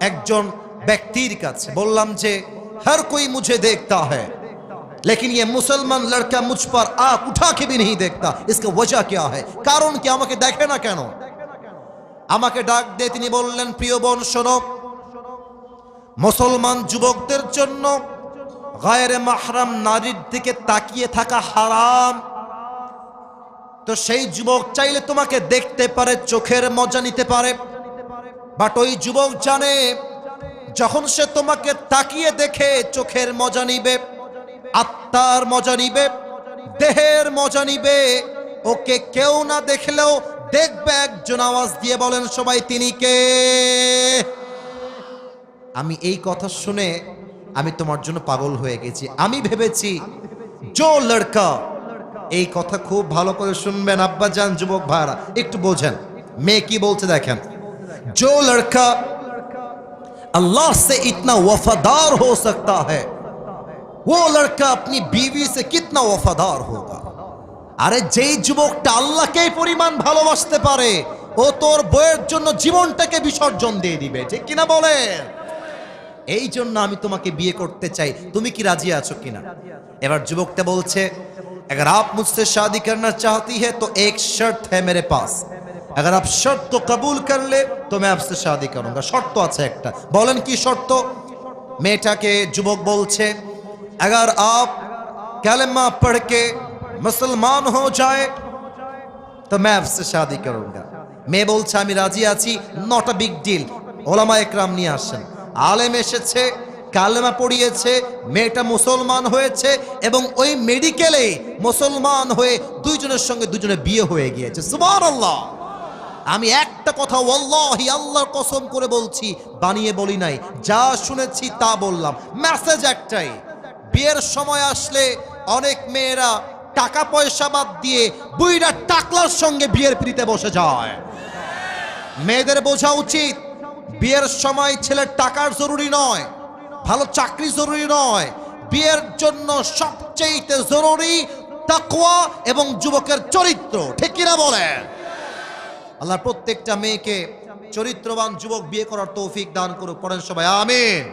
A: একজন ব্যক্তির কাছে, বললাম যে हर कोई मुझे देखता है लेकिन ये मुसलमान लड़का मुझ पर आंख उठा के भी नहीं देखता, इसका वजह क्या है, কারণ কি, আমাকে দেখে না কেন? আমাকে ডাক দিয়ে তিনি বললেন, প্রিয় বোন শোনো, মুসলমান যুবকদের জন্য গায়রে মাহরাম নারীর দিকে তাকিয়ে থাকা হারাম। তো সেই যুবক চাইলে তোমাকে দেখতে পারে, চোখের মজা নিতে পারে, বাট ওই যুবক জানে যখন সে তোমাকে তাকিয়ে দেখে চোখের মজা নিবে, আত্মার মজা নিবে, দেহের মজা নিবে, ওকে কেউ না দেখলেও দেখবে একজন। আওয়াজ দিয়ে বলেন সবাই, তিনি কে? আমি এই কথা শুনে আমি তোমার জন্য পাগল হয়ে গেছি। আমি ভেবেছি জো লড়কা, এই কথা খুব ভালো করে শুনবেন আব্বা জান, যুবক ভাইরা একটু বোঝেন মেয়ে কি বলছে দেখেন। जो लड़का अल्लाह से इतना वफादार हो सकता है वो लड़का अपनी बीवी से कितना वफादार होगा। আরে যেই যুবকটা আল্লাহকে এই পরিমাণ ভালোবাসতে পারে, ও তোর বউয়ের জন্য জীবনটাকে বিসর্জন দিয়ে দিবে, ঠিক কিনা বলেন? এই জন্য আমি তোমাকে বিয়ে করতে চাই, তুমি কি রাজি আছো কিনা? এবার যুবকটা বলছে, अगर आप मुझसे शादी करना चाहती है तो एक शर्त है मेरे पास, अगर आप शर्त को कबूल कर ले तो मैं आपसे शादी करूंगा। শর্ত আছে একটা, বলেন কি শর্ত? মেয়েটাকে যুবক বলছে, अगर आप कलमा पढ़ के मुसलमान हो जाए तो मैं आपसे शादी करूंगा। মেয়ে বলছে, আমি রাজি আছি, নট আ বিগ ডিল। ওলামা একরাম নিয়ে আসেন, আলেম এসেছে, কালেমা পড়িয়েছে, মেয়েটা মুসলমান হয়েছে এবং ওই মেডিকেলে মুসলমান হয়ে দুইজনের সঙ্গে দুজনে বিয়ে হয়ে গিয়েছে। সুবহানাল্লাহ। আমি একটা কথা ওয়াল্লাহি আল্লাহর কসম করে বলছি, বানিয়ে বলি নাই, যা শুনেছি তা বললাম। মেসেজ একটাই, বিয়ের সময় আসলে অনেক মেয়েরা টাকা পয়সা বাদ দিয়ে বুইড়া টাকলার সঙ্গে বিয়ের পিড়িতে বসে যায়। মেয়েদের বোঝা উচিত বিয়ের সময় ছেলের টাকার জরুরি নয়, ভালো চাকরি জরুরি নয়, বিয়ের জন্য সবচেয়ে জরুরি তাকওয়া এবং যুবকের চরিত্র, ঠিক কিনা বলেন? আল্লাহ প্রত্যেকটা মেয়েকে চরিত্রবান যুবক বিয়ে করার তৌফিক দান করুক, পড়েন সবাই আমিন।